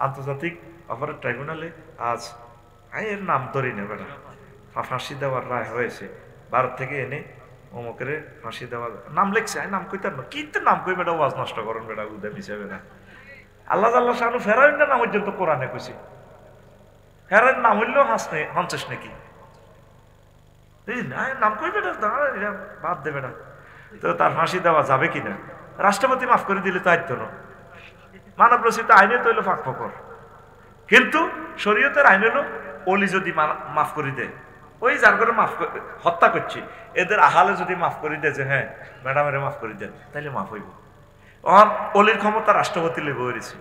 আন্তর্জাতিক অপরাধ ট্রাইব্যুনালে আজ এর নাম ধরি না বেটা ফাঁসি দেওয়ার রায় হয়েছে, ভারত থেকে এনে অমুকের ফাঁসি দেওয়ার নাম লিখছে। আমি নাম কইতাম না, কিন্তু নাম কই বেটা ওয়াজ নষ্ট করেন বেটা উদয় হিসাবে না। আল্লাহ আল্লাহ শাহানু ফেরাইন নাম পর্যন্ত কোরআনে কইছি, ফেরাইন নাম হইলেও হাঁচেস নাকি নাম কই বেটা বাদ দে বেটা। তো তার ফাঁসি দেওয়া যাবে কিনা, রাষ্ট্রপতি মাফ করে দিলে তো আইত না, মানব রচিত আইনে তো হইলো ফাঁক ফকর। কিন্তু শরীয়তের আইন হলো অলি যদি মাফ করে দেয়, ওই যার করে মাফ হত্যা করছি এদের আহালে যদি মাফ করে দেয় যে হ্যাঁ ম্যাডামের মাফ করে দেন, তাইলে মাফ হইব। অলির ক্ষমতা রাষ্ট্রপতি লেগে হয়েছে।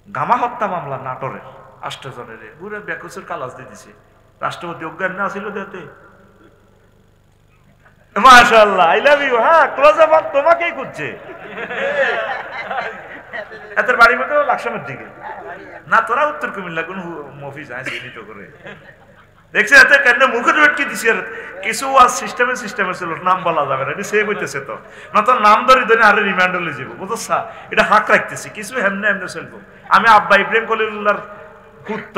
গামা হত্যা মামলা নাটোরের 8 জনের পুরো বেকসুর কালাস দিয়ে দিছে, রাষ্ট্রপতি অজ্ঞান না ছিল দেতে। মাশাআল্লাহ, আই লাভ ইউ। হ্যাঁ, ক্লোজ আপ তোমাকেই খুঁজছে। এদের বাড়ি মতো লাকসামের দিকে না, তোরা উত্তর কুমিল্লা কোন মফিজ আছে নিত করে দেখছে। এতে কেন মুখে লটকে দিছি, আর কিছু সিস্টেমে ছিল, নাম বলা যাবে না, এটা সেভ হইতেছে তো না, তো নাম ধরে ধরে আরে রিমান্ড হলে যাবো বুঝছা, এটা হাক রাখতেছি কিছু হেমনে হেমনে চলবো। আমি আব্বা ইব্রাহিম খলিলুল্লাহর খুঁত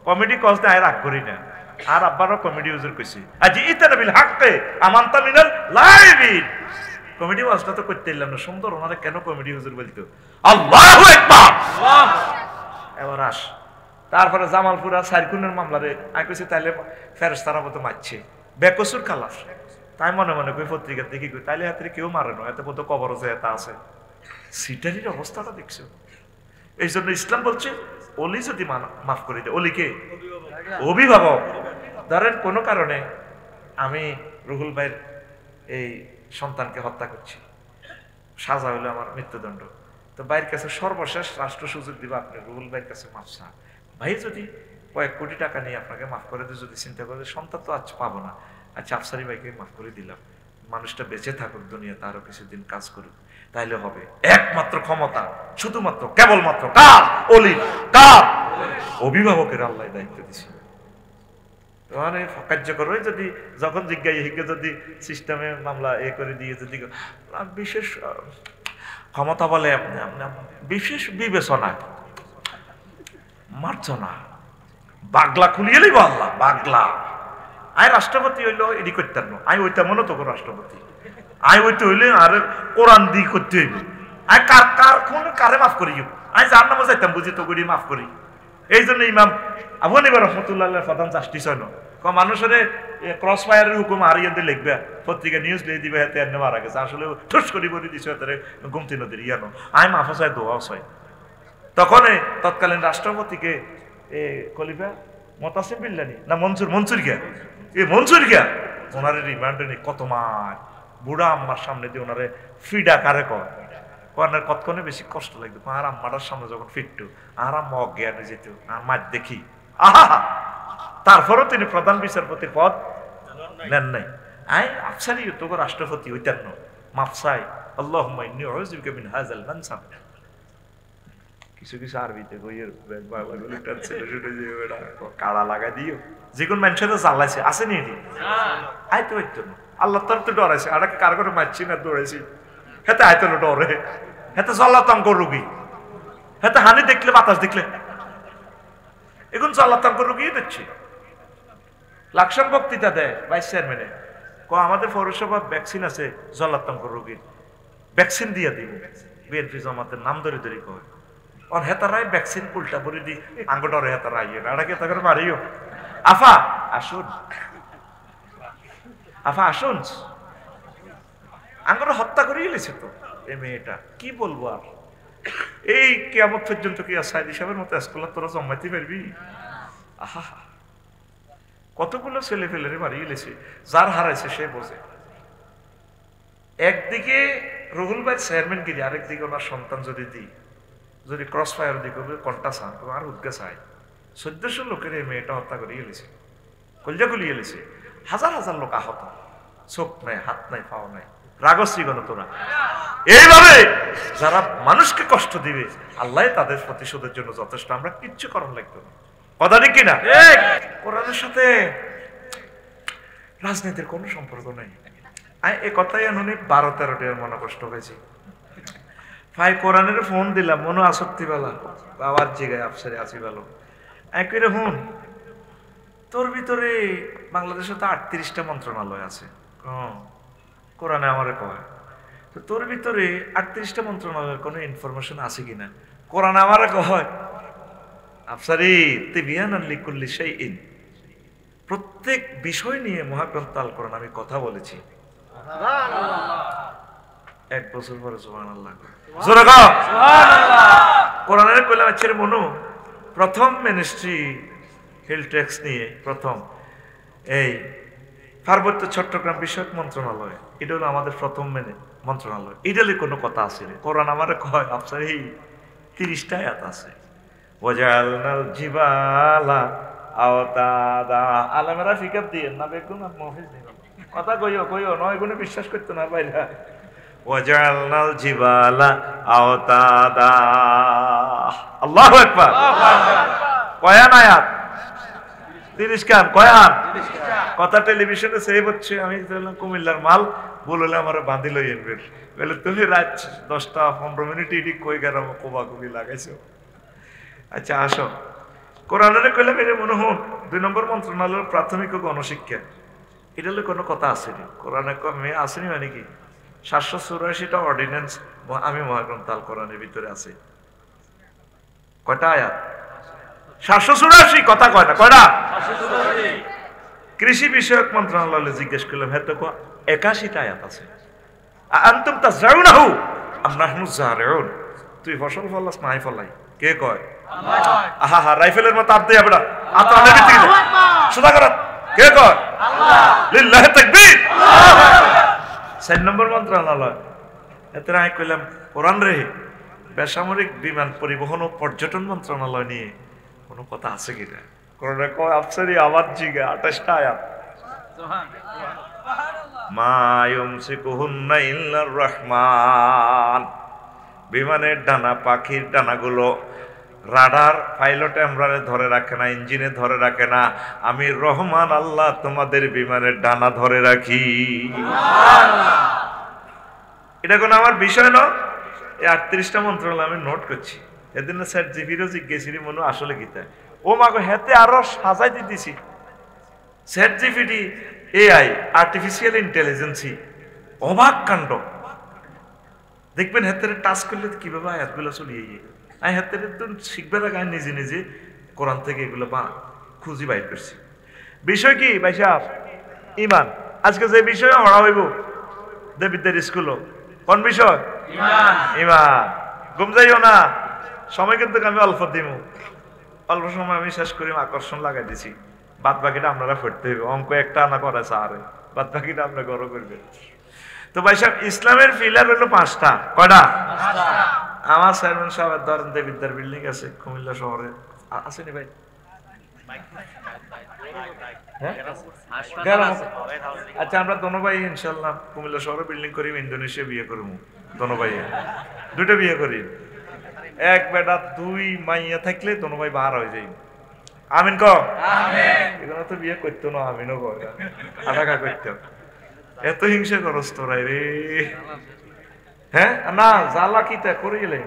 কমেডি কজতে আয় রাগ করি না, আর আব্বারও কমেডি ইউজের কইছি আজি ইতানা বিল হাক্কে আমানতা মিনাল লাইবিন। কমেডি ওয়াজটা তো করতে এলাম না, সুন্দর ওনারা কেন কমেডি হুজুর বলতো। আল্লাহু আকবার। এবার আস তারপরে জামালপুরা সাইকুনের মামলারে আমি কইছি তাইলে ফেরেশতারা মতো মারছে বেকসুর খালাস। তাই মনে মনে কই পত্রিকা দেখি কই তাইলে হাতে কেউ মারে না, এত মতো কবর যে এটা আছে। সিটারির অবস্থাটা দেখছো। এই জন্য ইসলাম বলছে অলি যদি মাফ করে দেয়, অলিকে অভিভাবক। ধরেন কোনো কারণে আমি রুহুল ভাইয়ের এই সন্তানকে হত্যা করছি, সাজা হলো আমার মৃত্যুদণ্ড, তো ভাইয়ের কাছে সর্বশেষ রাষ্ট্র সুযোগ দিবা, আপনি রুহুল ভাইয়ের কাছে মাফ চান। ভাই যদি কয়েক কোটি টাকা নিয়ে আপনাকে মাফ করে দিয়ে যদি চিন্তা করে সন্তান তো আজ পাবো না, আচ্ছা আফসারি ভাইকে মাফ করে দিলাম, মানুষটা বেঁচে থাকুক দুনিয়াতে আরো কিছুদিন কাজ করুক, তাইলে হবে। একমাত্র ক্ষমতা শুধুমাত্র কেবলমাত্র কার? অলি। কার? অভিভাবকের আল্লাহ দায়িত্ব দিছে। মানে কার্যকর হয়ে যদি যখন জিজ্ঞাসা যদি সিস্টেমে মামলা করে দিয়ে যদি বিশেষ ক্ষমতা বলে বিশেষ বিবেচনা মার্জনা বাগলা খুলিয়ে লইব আল্লাহ বাগলা। আই রাষ্ট্রপতি হইলো এডি করতেন না, আই ওইটা মনে তো রাষ্ট্রপতি, আই ওইটা হইলে আর কোরআন দিয়ে করতে হইব। আই কার কার কোন কারে মাফ করি, আই যার নামে যাইতাম বুঝি তো করি মাফ করি। এই জন্য ইমাম আবু হানিফা রাহমাতুল্লাহ প্রধান জাস্টিস হয় না, মানুষের ক্রস ফায়ারের হুকুম হারিয়ে দিয়ে লিখবে পত্রিকা নিউজ লিখে দিবে, হাতে এনে মারা গেছে, আসলে ঠুস করি বলে দিছে হাতে গুমতি নদীর ইয়ানো। আই মাফা চাই দোয়াও চাই। তখন তৎকালীন রাষ্ট্রপতিকে খলিফা মোতাসিম বিল্লানি না মনসুর গিয়া মনসুর গিয়া ওনারে রিমান্ডে নেই কত মার বুড়া আম্মার সামনে দিয়ে ওনারে ফিডা কারে কর্নার কতক্ষণে বেশি কষ্ট লাগতো। আর আম্মাটার সামনে যখন ফিরতো আর আম্মা অজ্ঞানে যেত, আর মার দেখি আহা। তারপরও তিনি প্রধান বিচারপতির পদ নেন নাই। আই আফসারি তো রাষ্ট্রপতি হইতেন না, মাফসাই আল্লাহুম্মা ইন্নী আউযুবিকা মিন হাযাল মানসাব। কিছু কিছু আরবিতে কাড়া লাগা দিও যে কোন মানুষের জ্বালাইছে আসেনি এটি আইতে হইতো না। আল্লাহ তোর তো ডরাইছে, আর কার করে মারছি না দৌড়াইছি, হেতে আইতো না ডরে, হেতে জল্লাতঙ্ক রুগী, হেতে হানি দেখলে বাতাস দেখলে এখন জল্লাতঙ্ক রুগী দিচ্ছে। লাকসাম বক্তৃতা দেয় ভাইস চেয়ারম্যানে, আমাদের পৌরসভা ভ্যাকসিন আছে জল্লাতঙ্ক রোগীর, ভ্যাকসিন দিয়ে দিব। বিএনপি জামাতের নাম ধরে ধরে কয় অন হেতারাই ভ্যাকসিন উল্টা বলে দি আঙ্গ ডরে হেতারা ইয়ে না কে তাকে মারিও। আফা আসুন, আফা আসুন, আঙ্গর হত্যা করে গেলেছে তো এই মেয়েটা, কি বলবো আর। এই কিয়ামত পর্যন্ত কি সাইদ হিসাবের মতো স্কুল তোরা জমাইতে পারবি? আহা কতগুলো ছেলে ফেলে মারি গেলেছে, যার হারাইছে সে বোঝে। একদিকে রুহুল ভাই চেয়ারম্যান গিরি, আরেকদিকে ওনার সন্তান যদি দিই, যদি ক্রস ফায়ার দিকে কন্টা চান আর উদ্গা চায়। 1400 লোকের এই মেয়েটা হত্যা করে গেলেছে, কলজা গুলিয়ে গেলেছে, হাজার হাজার লোক আহত, চোখ নাই হাত নাই পাও নাই, রাগশ্রী গণতরা। এইভাবে যারা মানুষকে কষ্ট দিবে আল্লাহ তাদের প্রতিশোধের জন্য যথেষ্ট, আমরা কিচ্ছু করার লাগতো না। কথা ঠিক কিনা? কোরআনের সাথে রাজনীতির কোনো সম্পর্ক নেই। এই কথাই অনেক 12-13টা মনে কষ্ট হয়েছে। ভাই কোরআনের ফোন দিলাম মনে আসক্তি বেলা বাবার জায়গায় আফসারে আসি ভালো একই হুন তোর ভিতরে বাংলাদেশে তো 38টা মন্ত্রণালয় আছে কোরআনে আমারে কয় তো তোর ভিতরে 38টা মন্ত্রণালয়ের কোনো ইনফরমেশন আছে কিনা কোরআনে আমারে কয় আফসারি তিবিয়ান লিকুল্লি শাইইন প্রত্যেক বিষয় নিয়ে মহাগ্রন্থ আল কোরআন আমি কথা বলেছি এক বছর পরে সুবহানাল্লাহ জোরে কও সুবহানাল্লাহ কোরআনের কইলাম ছেড়ে মনু প্রথম মিনিস্ট্রি হিল ট্যাক্স নিয়ে প্রথম এই পার্বত্য চট্টগ্রাম বিষয়ক মন্ত্রণালয় এটা হলো আমাদের প্রথম মন্ত্রণালয় এটালে কোনো কথা আছে না কোরআন আমারে কয় আফসার এই 30টা আয়াত আছে ওয়াজালনাল জিবালা আওতাদা আলামেরা ফিকার দিয়ে না বেগুন আর মফিজ দিন কথা কইও নয় গুণে বিশ্বাস করতে না বাইরা ওয়াজালনাল জিবালা আওতাদা আল্লাহু আকবার কয়ন আয়াত 30 কান কয়ন কথা টেলিভিশনে সেভ হচ্ছে আমি বললাম কুমিল্লার মাল বললে আমার বাঁধি লই এনবে বলে তুমি রাত 10টা 15 মিনিট ইডি কই গেরাম কোবা কুবি লাগাইছো আচ্ছা আসো কোরআনের কইলাম এর মনে হন 2 নম্বর মন্ত্রণালয়ের প্রাথমিক ও গণশিক্ষা এটা হলো কোনো কথা আসেনি কোরআনে কমে আসেনি মানে কি 784টা অর্ডিন্যান্স আমি মহাগ্রন্থ আল কোরআনের ভিতরে আছে কয়টা আয়াত 784 কথা কয় না কয়টা 784 কৃষি বিষয়ক মন্ত্রণালয়ে জিজ্ঞেস করলাম হ্যাঁ তো 81টা আয়াত আছে আনতুম তাজরাউনাহু আম নাহনু জারিউন তুই ফসল ফলাস নাই ফলাই কে কয় আল্লাহ আহা হা রাইফেলের মত আপ দে এবড়া আতো আনে দিতে সুদা কর কে কয় আল্লাহ লিল্লাহি তাকবীর আল্লাহু আকবার 4 নম্বর মন্ত্রণালয় এতে আই কইলাম কোরআন রে বেসামরিক বিমান পরিবহন ও পর্যটন মন্ত্রণালয় নিয়ে কোনো কথা আছে কিনা কোরআনে কয় আফসারি আওয়াজ জিগা 28টা আয়াত সুবহানাল্লাহ মা ইউমসিকুহুন্না ইল্লার রহমান বিমানের ডানা পাখির ডানাগুলো রাডার পাইলট এমরারে ধরে রাখে না ইঞ্জিনে ধরে রাখে না আমি রহমান আল্লাহ তোমাদের বিমানের ডানা ধরে রাখি সুবহানাল্লাহ এটা কোন আমার বিষয় না এই 38টা মন্ত্রণালয় আমি নোট করছি এদিন স্যার জিবিরও জিজ্ঞেসিরি মনে আসলে গীতা ও মাগো হেতে আরো সাজাই দিতেছি স্যার জিপিটি এআই আর্টিফিশিয়াল ইন্টেলিজেন্সি অবাক কাণ্ড দেখবেন হেতে টাচ করলে কিভাবে আয়াতগুলো চলিয়ে গিয়ে আমি হেতে তো শিখবার আগে নিজে নিজে কোরআন থেকে এগুলো খুঁজি বাইর করছি বিষয় কি ভাই সাহেব ইমান আজকে যে বিষয় পড়া হইব দেবিদ্যার স্কুলও কোন বিষয় ইমান ইমান ঘুম যাইও না সময় কিন্তু আমি অল্প দিব অল্প সময় আমি শেষ করি আকর্ষণ লাগাই দিছি বাদ বাকিটা আপনারা পড়তে হবে অঙ্ক একটা আনা করে স্যার বাদ বাকিটা আপনারা গড় করবে তো ভাই সাহেব ইসলামের পিলার হলো 5টা কয়টা 5টা আমার চেয়ারম্যান সাহেবের ধরেন দেবিদ্যার বিল্ডিং আছে কুমিল্লা শহরে আসেনি ভাই আচ্ছা আমরা দোনো ভাই ইনশাল্লাহ কুমিল্লা শহরে বিল্ডিং করি ইন্দোনেশিয়া বিয়ে করবো দোনো ভাই 2টা বিয়ে করি এক বেটা 2 মাইয়া থাকলে দোনো ভাই বার হয়ে যাই আমিন ক আমিন এগুলো তো বিয়ে করতো না আমিনও কয় আটাকা করতো এত হিংসা করস তোরাই রে হ্যাঁ না জ্বালা কি তা করে গেলে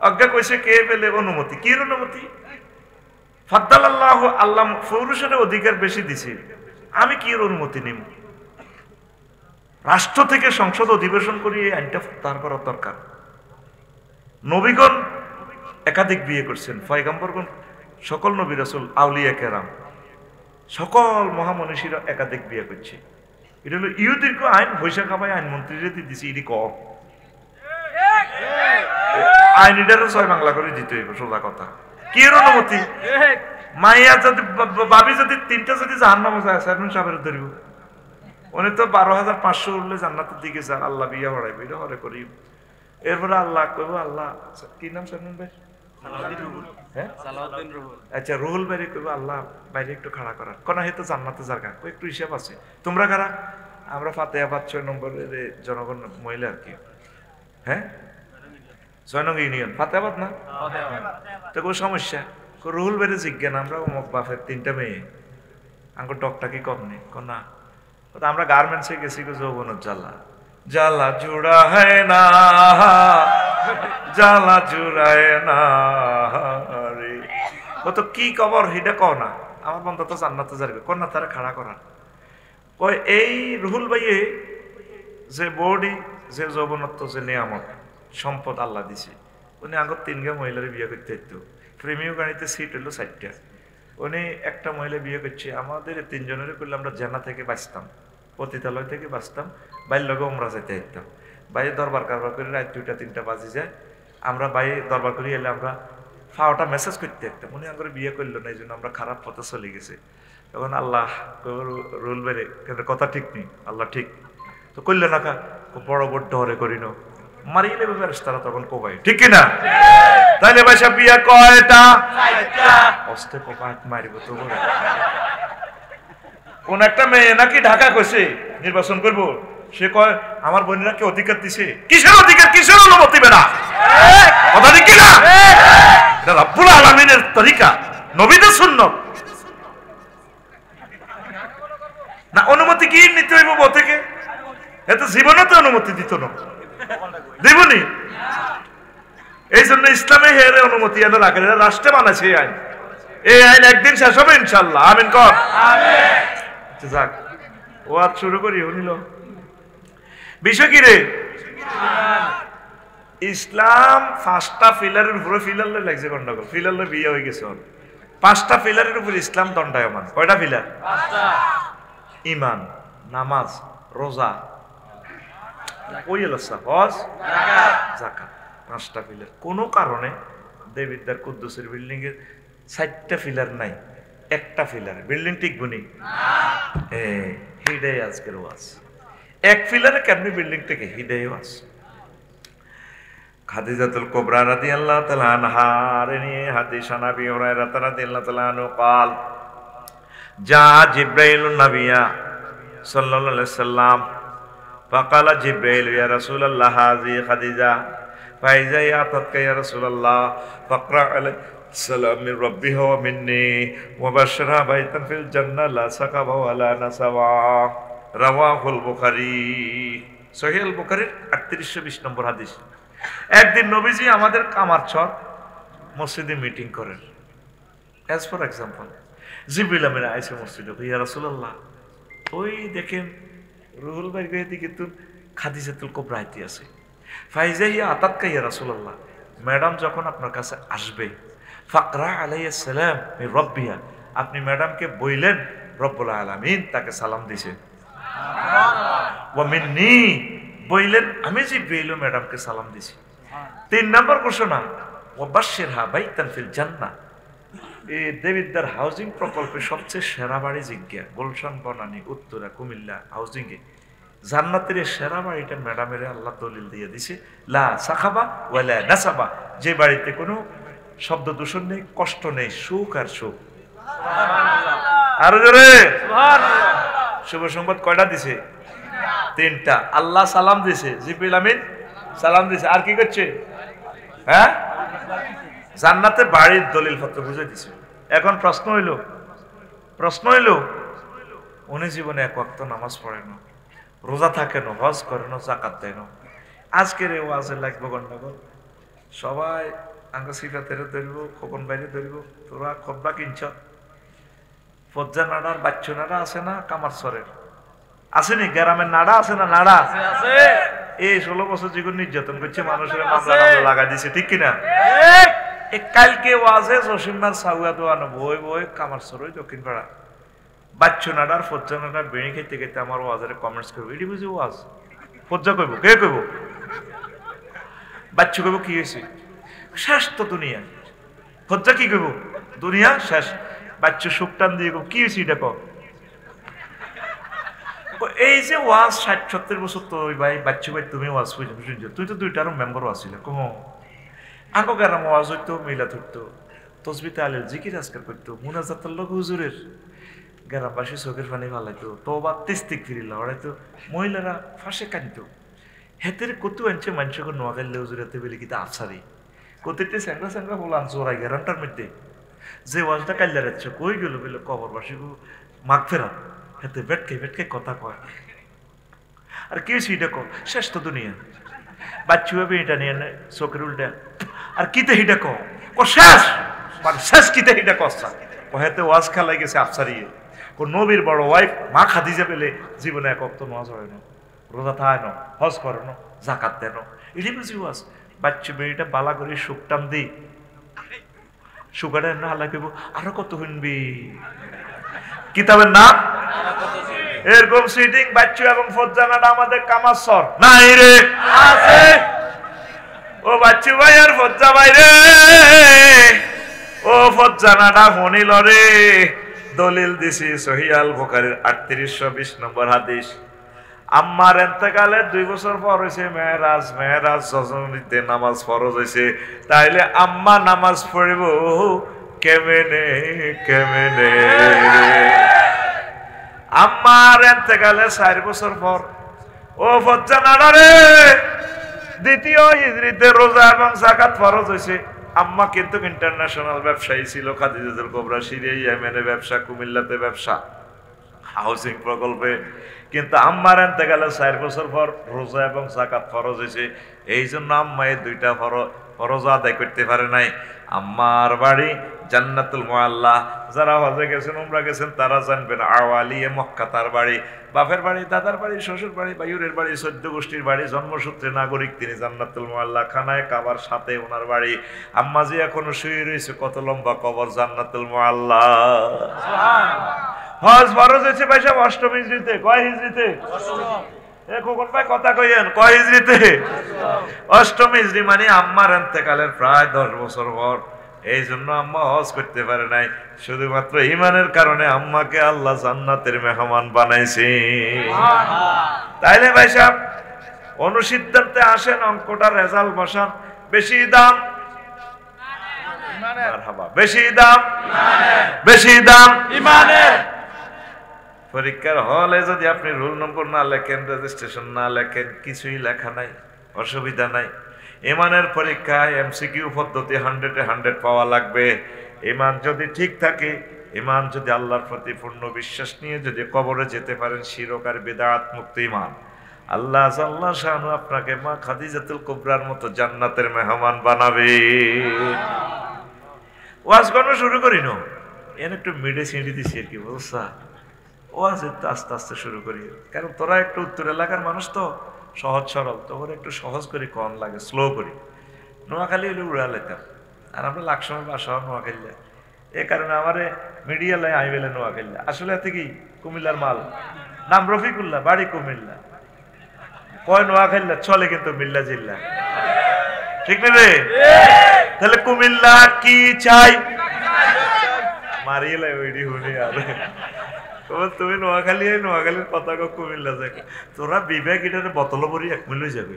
অজ্ঞা কইছে কে পেলে অনুমতি কি অনুমতি ফাদ্দালাল্লাহু আল্লাহ পুরুষের অধিকার বেশি দিছে আমি কি অনুমতি নিব রাষ্ট্র থেকে সংসদ অধিবেশন করি এই আইনটা প্রত্যাহার করা দরকার নবীগণ একাধিক বিয়ে করছেন পয়গম্বরগণ সকল নবী রাসূল আউলিয়া কেরাম সকল মহামনীষীরা একাধিক বিয়ে করছে এটা হলো ইহুদির আইন পয়সা কামাই আইন মন্ত্রীরা দিয়েছে এটি কম আইন এটারও 6 বাংলা করে দিতে হইব সোজা কথা কি অনুমতি মাইয়া যদি ভাবি যদি 3টা যদি জাহান্নামে যায় চেয়ারম্যান সাহেবের ধরিব উনি তো 12,500 উঠলে জান্নাতের দিকে যান আল্লাহ বিয়া হড়াইবে এটা হরে করি এরপরে আল্লাহ কইব আল্লাহ কি নাম চেয়ারম্যান ভাই আচ্ছা রুহুল ভাই কইব আল্লাহ বাইরে একটু খাড়া করার কোন হেতু জান্নাতে জায়গা একটু হিসাব আছে তোমরা কারা আমরা ফাতেহাবাদ 6 নম্বরের জনগণ মহিলা আর কি হ্যাঁ 6 নং ইউনিয়ন ফাতেহাবাদ না তো কোনো সমস্যা রুহুল ভাই জিজ্ঞান আমরা অমুক বাপের 3টা মেয়ে আমার ডকটা কি কম নেই না আমরা গার্মেন্টসে গেছি যৌবনের জ্বালা জ্বালা জুড়া হয় না জ্বালা জুড়ায় না রে। কত কি কবর হিডা কও না, আমার বন্ধু তো জান্নাতে যাবে কোন না তারা খাড়া করা কই এই রুহুল ভাইয়ে যে বডি যে যৌবনত্ব যে নিয়ামত সম্পদ আল্লাহ দিছে, উনি আগত 3 মহিলার বিয়ে করতে হইতো। প্রেমীয় গাড়িতে সিট হইলো 4টা, উনি একটা মহিলা বিয়ে করছে। আমাদের 3 জনের করলে আমরা জেনা থেকে বাঁচতাম, পতিতালয় থেকে বাঁচতাম, বাইরের লগে উমরা যেতে হইতাম। বাইরে দরবার কারবার করে রাত 2টা 3টা বাজে যায়, আমরা বাইরে দরবার করি এলে আমরা ফাওয়াটা মেসেজ করতে একদম। উনি আমার বিয়ে করলো না, এই জন্য আমরা খারাপ পথে চলে গেছে। তখন আল্লাহ রুল বেড়ে কথা ঠিক নেই, আল্লাহ ঠিক তো করলে না, বড় বড় ডরে করি না মারিলে তারা তখন কোবাই, ঠিক কিনা? তাইলে ভাইসা বিয়া কয়টা? অস্তে কোপাত মারিব তো। কোন একটা মেয়ে নাকি ঢাকা কইছে নির্বাচন করব, সে কয় আমার বোনেরা কে অধিকার দিছে? কিসের অধিকার, কিসের অনুমতি বেড়া? কথা ঠিক কিনা? এটা রব্বুল আলামিনের তরিকা, নবীদের সুন্নাত না। অনুমতি কি নিতে হইব বউ থেকে? এত জীবনে তো অনুমতি দিত না, দেবনি। এই জন্য ইসলামে হেরে অনুমতি এনে রাখেন, রাষ্ট্রে বানাইছে এই আইন। এই আইন একদিন শেষ হবে ইনশাল্লাহ, আমিন কর। যাক, ও আজ শুরু করি। শুনিল বিষয় কি রে? ইসলাম 5টা ফিলারের উপরে, ফিলার লাগছে গন্ডগোল, ফিলার বিয়ে হয়ে গেছে। 5টা ফিলারের উপর ইসলাম দণ্ডায়মান। কয়টা ফিলার? ঈমান, নামাজ, রোজা, ওই হজ, যাকাত। 5টা ফিলার। কোনো কারণে দেবিদ্দার কুদ্দুসের বিল্ডিং এর 4টা ফিলার নাই, একটা ফিলার, বিল্ডিং টিকবনি। হিডাই আজকের ওয়াজ। এক ফিলারে কেমনি বিল্ডিং থেকে হিডাই ওয়াজ। খাদিজাতুল কুবরা রাদিয়াল্লাহু তাআলা আনহা নিয়ে হাদিস নবী হুরায়রা রাদিয়াল্লাহু তাআলা আনহু قال جاء جبريل النبي صلى الله عليه وسلم فقال جبريل يا رسول الله هذه خديجة فإذا أتتك يا رسول الله فاقرأ عليه السلام من ربها ومني وبشرها بيتا في الجنة لا سقم ولا نصب رواه البخاري সহিহ আল বুখারীর 3820 নম্বর হাদিস। একদিন নবীজি আমাদের কামারচর মসজিদে মিটিং করেন। অ্যাজ ফর এক্সাম্পল, জিবরিল আমিন আইসে মসজিদে, ইয়া রাসূলুল্লাহ ওই দেখেন রুহুল ভাই গিয়ে দিকে তো খাদিজাতুল কুবরা আইতে আছে। ফাইজা ইয়া আতাতকা ইয়া রাসূলুল্লাহ, ম্যাডাম যখন আপনার কাছে আসবে, ফাকরা আলাইহিস সালাম মির রাব্বিহা, আপনি ম্যাডামকে বইলেন রব্বুল আলামিন তাকে সালাম দিয়েছে। সুবহানাল্লাহ। ওয়া মিন্নি, বইলেন আমি জিবরিল ম্যাডামকে সালাম দিছি। 3 নম্বর ঘোষণা, ওয়া বাশশিরহা বাইতান ফিল জান্নাহ, এই দেবিদ্দার হাউজিং প্রকল্পে সবচেয়ে সেরা বাড়ি জিজ্ঞা গুলশান বনানী উত্তরা কুমিল্লা হাউজিং এ জান্নাতের সেরা বাড়িটা ম্যাডামের আল্লাহ দলিল দিয়ে দিছে, লা সাখাবা ওয়ালা নাসাবা, যে বাড়িতে কোনো শব্দ দূষণ নেই, কষ্ট নেই, সুখ আর সুখ। সুবহানাল্লাহ। আরো জোরে সুবহানাল্লাহ। শুভ সংবাদ কয়টা দিছে? 3টা। আল্লাহ সালাম দিছে, জিবরিল আমিন সালাম দিছে, আর কি করছে? হ্যাঁ, জান্নাতে বাড়ির দলিল পত্র বুঝাই দিছে। এখন প্রশ্ন হইল উনি জীবনে 1 ওয়াক্ত নামাজ পড়ে না, রোজা থাকে না, হজ করে না, যাকাত দেয় না। আজকের এই ওয়াজে লাগবে গন্ডগোল, সবাই আঙ্গ সিফাতের ধরব, খোকন বাইরে ধরব, তোরা খোদবা কিনছ। ফজ্জা নাড়ার বাচ্চু নাড়া আছে না কামারচরের? আসেনি? গ্রামের নাড়া আছে না? নাড়া এই 16 বছর যেগুলো নির্যাতন করছে মানুষের মামলা লাগাই দিছে, ঠিক কিনা? কালকে ওয়াজে জসিমার সাউয়া দোয়ানো বই বই কামারচর ওই দক্ষিণ পাড়া বাচ্চু নাড়ার ফজ্জা নাড়ার বেড়ি খাইতে খাইতে আমার ওয়াজের কমেন্টস করবো, এটি বুঝি ওয়াজ? ফজ্জা কইব, কে কইব? বাচ্চু কইব কি হয়েছে? শেষ তো দুনিয়া। ফজ্জা কি কইব? দুনিয়া শেষ। বাচ্চু সুকটান দিয়ে কি হয়েছে এটা কও। এই যে ওয়াজ 60-70 বছর তো ওই ভাই বাচ্চু ভাই তুমি ওয়াজ শুনছো, তুই তো 2টারও মেম্বারও আসছিল। কম আঙ্গ গ্রাম ওয়াজ হইতো, মিলাদ হইতো, তসবিহ তাহলিল জিকির আজকার করতো, মুনাজাতের লোক হুজুরের গ্রামবাসী চোখের পানি ফালাইতো, তওবা ইস্তিগফার হড়াইতো, মহিলারা ফাঁসে কাঁদতো। হেতের কত আনছে মানুষকে নোয়াখাইলে হুজুরাতে বলে কিতা আফসারি কতটি স্যাংরা স্যাংরা বলান জোরাই গ্যারান্টার মধ্যে যে ওয়াজটা কাইলা রাখছে কই গেল বলে কবরবাসী মাগ ফেরা হেতে বেটকে কথা কয়। আর কি হয়েছে এটা কো? শেষ তো দুনিয়া। বাচ্চু হবে এটা নিয়ে চোখের উল্টা আর কিতে হিটা ক শেষ মানে শেষ কিতে হিটা কসা হেতে ওয়াজ খেলাই গেছে আফসারিয়ে ও নবীর বড় ওয়াইফ মা খাদিজা পেলে জীবনে এক অক্ত নামাজ হয় না, রোজা থায় না, হজ করে না, জাকাত দেয় না, এটাই বুঝি ওয়াজ। বাচ্চা মেয়েটা বালা করে সুখটাম দি সুগারে না হালা কইব আরো কত শুনবি কিতাবের নাম এরকম সিটিং বাচ্চু এবং ফজ্জানাটা আমাদের কামাসর নাই রে আছে। ও বাচ্চু ভাই আর ফজ্জা ভাই রে, ও ফজ্জানাটা হনিল রে, দলিল দিছি সহিহ আল বুখারীর 3820 নম্বর হাদিস। আম্মার এতেকালে 2 বছর পর হয়েছে মেহরাজ রজনীতে নামাজ ফরজ হয়েছে। তাইলে আম্মা নামাজ পড়িব কেমনে কেমনে? আম্মার এতেকালে 4 বছর পর ও ফজ্জানারা রে, দ্বিতীয় হিজরিতে রোজা এবং যাকাত ফরজ হয়েছে। আম্মা কিন্তু ইন্টারন্যাশনাল ব্যবসায়ী ছিল, খাদিজাতুল কুবরা সিরিয়া ইয়েমেনে ব্যবসা, কুমিল্লাতে ব্যবসা, হাউসিং প্রকল্পে। কিন্তু আম্মার আনতে গেলে 4 বছর পর রোজা এবং যাকাত ফরজ হয়েছে। এই জন্য আম্মা এই 2টা ফরজ আদায় করতে পারে নাই। আম্মার বাড়ি জান্নাতুল মুআল্লা, যারা হজে গেছেন উমরা গেছেন তারা জানবেন। আওয়ালিয়ে মক্কা তার বাড়ি, বাপের বাড়ি, দাদার বাড়ি, শ্বশুর বাড়ি, বায়ুরের বাড়ি, 14 গোষ্ঠীর বাড়ি, জন্মসূত্রে নাগরিক তিনি জান্নাতুল মুআল্লা। খানায় কাবার সাথে ওনার বাড়ি। আম্মাজি এখনো শুয়ে রয়েছে, কত লম্বা কবর জান্নাতুল মুআল্লা। হজ ফরজ হয়েছে ভাই সাহেব 8ম হিজরিতে। কয় হিজরিতে? খোকন ভাই কথা কইয়েন, কয় হিজরিতে? 8ম হিজরি, মানে আম্মার ইন্তেকালের প্রায় 10 বছর পর। এই জন্য আম্মা হজ করতে পারে নাই। শুধুমাত্র ঈমানের কারণে আম্মাকে আল্লাহ জান্নাতের মেহমান বানাইছে। তাইলে ভাই সাহেব অনুসিদ্ধান্তে আসেন, অঙ্কটা রেজাল্ট বসান। বেশি দাম বেশি দাম বেশি দাম ইমানের। পরীক্ষার হলে যদি আপনি রোল নম্বর না লেখেন, রেজিস্ট্রেশন না লেখেন, কিছুই লেখা নাই, অসুবিধা নাই। ইমানের পরীক্ষায় এমসিকিউ পদ্ধতি 100-এ 100 পাওয়া লাগবে। ইমান যদি ঠিক থাকে, ইমান যদি আল্লাহর প্রতি পূর্ণ বিশ্বাস নিয়ে যদি কবরে যেতে পারেন, শিরক আর বিদআত মুক্ত ইমান, আল্লাহ জাল্লা শানু আপনাকে মা খাদিজাতুল কুবরার মতো জান্নাতের মেহমান বানাবে। ওয়াজ করানো শুরু করি না, এর একটু মিডে ছিঁড়ি দিছি আর কি, বুঝছা? ওয়াজ আস্তে আস্তে শুরু করি, কারণ তোরা একটু উত্তর এলাকার মানুষ তো, সহজ সরল, তোর একটু সহজ করি, কম লাগে, স্লো করি। নোয়াখালী হলে উড়া লেতাম, আর আমরা লাকসময় বাসা নোয়াখালী। এ কারণে আমার মিডিয়া লাই আই বেলে নোয়াখালী। আসলে এতে কি কুমিল্লার মাল, নাম রফিকুল্লাহ, বাড়ি কুমিল্লা, কয় নোয়াখালী চলে কিন্তু মিল্লা জিল্লা, ঠিক নেবে? তাহলে কুমিল্লা কি চাই মারিয়ে লাই ওইডি হুনি। আর তুমি নোয়াখালী, নোয়াখালীর পতাকা কুমিল্লা যাই, তোরা বিবেক এটার বোতল ভরি 1 মিল হয়ে যাবে।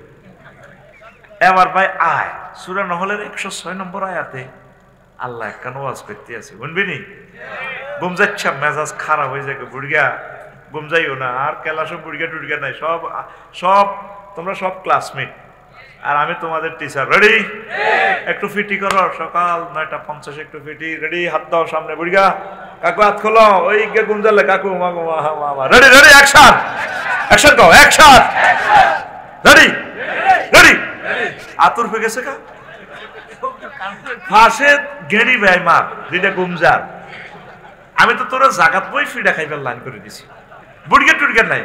এবার ভাই আয় সূরা নহলের 106 নম্বর আয়াতে আল্লাহ একখান ওয়াজ করতে আছে, শুনবি নি? ঘুম যাচ্ছে, মেজাজ খারাপ হয়ে যাবে, বুড়িয়া ঘুম যাইও না। আর ক্লাসও বুড়িয়া টুড়িয়া নাই, সব সব তোমরা সব ক্লাসমেট, আর আমি তোমাদের টিচার। রেডি? একটু ফিটি করো, সকাল 9:50 একটু ফিটি। রেডি? হাত দাও সামনে। বুড়িয়া কাকু হাত খোলো, ওই গে গুঞ্জালে কাকু মাগো মা। Ready ready action, action go, action. Ready ready. আতুর হয়ে গেছে কা ফাঁসে গেড়ি ভাই মা যেটা গুমজার। আমি তো তোরা জাগাত বই ফিডা খাইবার লাইন করে দিছি, বুড়িয়া টুড়িয়া নাই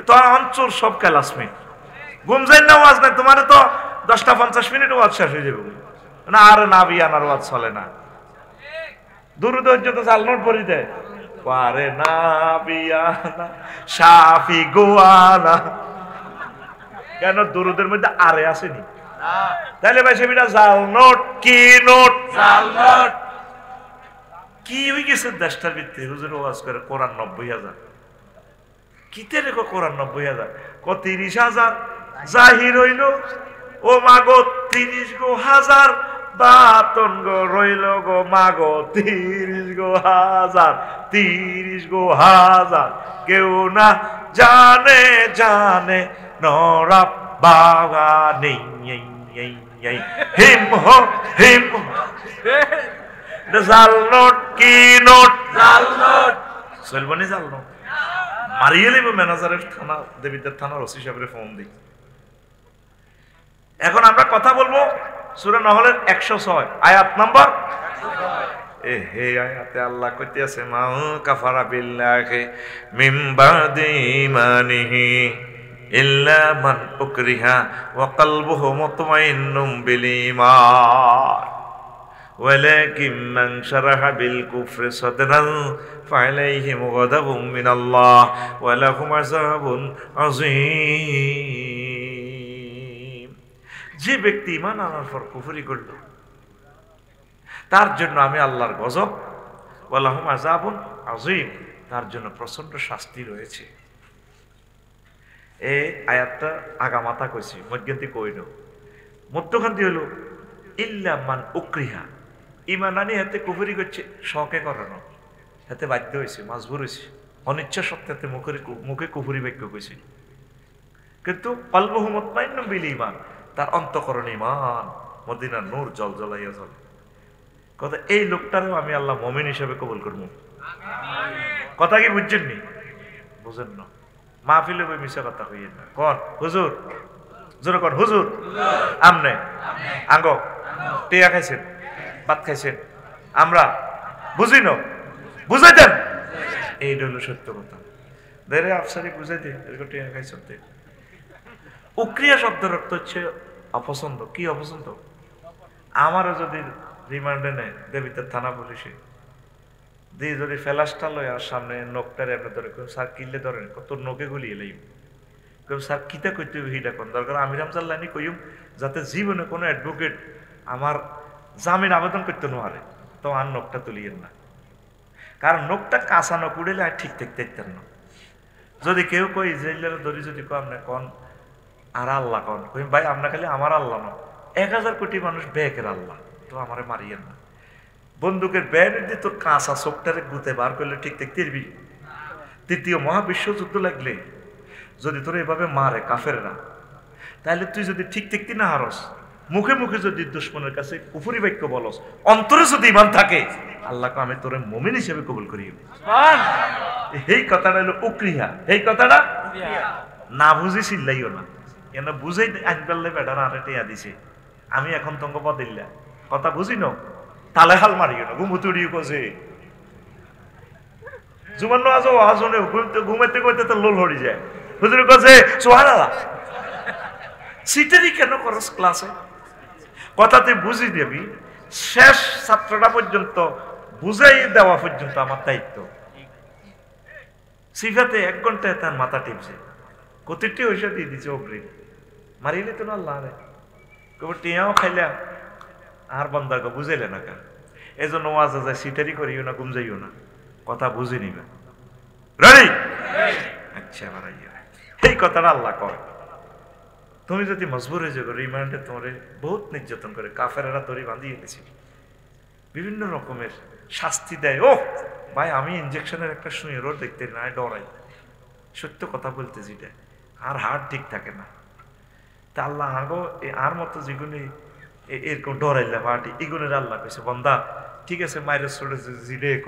তো অঞ্চল সব ক্লাসমেট। ঘুম যাই না, ওয়াজ নাই তোমার তো 10টা 50 মিনিট ওয়াজ শেষ হয়ে যাবে না। আর না বিয়ানার ওয়াজ চলে না, দুরুদ তো চাল নোট পড়ি দেয়, পারে না বিয়ানা শাফি গোয়ানা। কেন? দুরুদের মধ্যে আরে আসেনি। তাহলে ভাই সেটা জাল নোট। কি নোট? জাল নোট। কি হয়ে গেছে দেশটার ভিত্তি? হুজুর ওয়াজ করে কোরআন 90,000। কিতে রেখো কোরআন 90,000? 30,000 জাহির হইল। ও মাগো 30 গো হাজার, বাতন গো রইল গো মাগো 30 গো হাজার, 30 গো হাজার। কেউ না জানে জানে নরা বাগানে হিম হো হিম। জাল নোট। কি নোট? জাল নোট। চলবনি জাল নোট? মারিয়ে লিব ম্যানেজারের থানা, দেবীদের থানার ওসি সাহেবের ফোন দিই, এখন আমরা কথা বলবো সূরা নহলের 106 আয়াত নম্বর। হে আয়াতে আল্লাহ কইতেছে মা কাফারা বিল্লাহি মিন বাদি ঈমানিহি ইল্লা মান উকরিহা ওয়া কলবুহু মুতমাইন্নুম বিল ঈমান ওয়ালাকিন মান শারাহা বিল কুফরি সাদরান ফালাইহিম গাদাবুম মিনাল্লাহ ওয়া লাহুম আযাবুন আযীম। যে ব্যক্তি ঈমান আনার পর কুফরি করল তার জন্য আমি আল্লাহর গজব, ওয়া লাহুম আযাবুন আযীম, তার জন্য প্রচন্ড শাস্তি রয়েছে। এই আয়াতটা আগামাতা কইছি, মধ্যখান্তি কইল মধ্যখান্তি হলো ইল্লা মান উকরিহা, ঈমান আনি হাতে কুফরি করছে, শখে করানো, হাতে বাধ্য হয়েছে, মাজবুর হয়েছে, অনিচ্ছা সত্ত্বে মুখে কুফরি বাক্য কইছে, কিন্তু কলবুহু মুতমাইন্নুম বিল ঈমান, তার অন্তঃকরণ ঈমান মদিনার নূর জলজলাইয়া জ্বলে। কথা এই লোকটারও আমি আল্লাহ মুমিন হিসেবে কবুল করবো। কথা কি বুঝছেন নি? বুঝেন না? মাহফিলে বই মিশা কথা কইয়েন না। কন হুজুর, জোরে কন হুজুর, আমনে আঙ্গো টিয়া খাইছেন, ভাত খাইছেন, আমরা বুঝি না, বুঝাই দেন, এইটা হলো সত্য কথা। দেরে আফসারি বুঝাই দে, এরকম টিয়া খাইছেন। উক্রিয়া শব্দের অর্থ হচ্ছে অপছন্দ। কি অপছন্দ? আমারও যদি রিমান্ডে নেয় দেবিতার থানা পুলিশে দিয়ে যদি ফেলাসটা লয় আর সামনে নখটারে এমনি ধরে স্যার কিনলে ধরেন তোর নখে গুলিয়ে লাইম, স্যার কিতা কইতে হিটা কোন দরকার আমি রামজাল লাইনি কইম যাতে জীবনে কোনো অ্যাডভোকেট আমার জামিন আবেদন করতে নোয়ারে, তো আর নখটা তুলিয়েন না, কারণ নখটা কাঁচা নখ উড়েলে আর ঠিক থাকতে দেখতেন না। যদি কেউ কই ইসরায়েলের ধরি যদি কো আপনি কন আর আল্লাহ কন, কই ভাই আপনার খালি আমার আল্লাহ না, 1000 কোটি মানুষ বেকের আল্লাহ, তো আমারে মারিয়েন না। বন্দুকের ব্যান্ড দিয়ে তোর কাঁচা চোখটারে গুতে বার করলে ঠিক দেখতে পারবি। তৃতীয় মহাবিশ্বযুদ্ধ লাগলে যদি তোর এভাবে মারে কাফেররা, তাহলে তুই যদি ঠিক দেখতে না হারস, মুখে মুখে যদি দুশ্মনের কাছে কুফরি বাক্য বলস, অন্তরে যদি ঈমান থাকে, আল্লাহকে আমি তোরে মুমিন হিসেবে কবুল করি। এই কথাটা হলো উকরিহা। এই কথাটা না বুঝি চিল্লাইও না, কেন বুঝেই আইন পারলে বেটার আরে টিয়া দিছে, আমি এখন তঙ্গ বদিল্লা কথা বুঝি ন, তালে হাল মারিও না, ঘুমুতুড়িও কছে জুমান্ন আজ আজনে ঘুমাইতে ঘুমাইতে তো লোল হরি যায়, হুজুর কছে সুবহানাল্লাহ, সিটারি কেন করস ক্লাসে? কথা তুই বুঝি দেবি, শেষ ছাত্রটা পর্যন্ত বুঝাই দেওয়া পর্যন্ত আমার দায়িত্ব। সিফাতে 1 ঘন্টায় তার মাথা টিপছে, কতিটি হইসা দিয়ে দিচ্ছে অগ্রিম, মারিলে তো না আল্লাহ রে কেবল টিয়াও খাইলা আর বন্দাকে বুঝাইলে না কেন? এই জন্য ওয়াজে যায় সিটারি করিও না, ঘুম যাইও না, কথা বুঝে নিবে। রেডি? আচ্ছা মারাইয়া এই কথাটা আল্লাহ কয়। তুমি যদি মজবুর হয়ে যাবে, রিমান্ডে তোমার বহুত নির্যাতন করে, কাফেরেরা দড়ি বাঁধিয়ে গেছে, বিভিন্ন রকমের শাস্তি দেয়। ও ভাই আমি ইনজেকশনের একটা শুনে রোড দেখতে না ডরাই, সত্য কথা বলতে যেটা, আর হার্ট ঠিক থাকে না। তা আল্লাহ আগো আর মতো যেগুলি এরকম ডরাইলে পার্টি এগুলোর আল্লাহ কইছে বন্দা ঠিক আছে মায়ের ছোট জিরে ক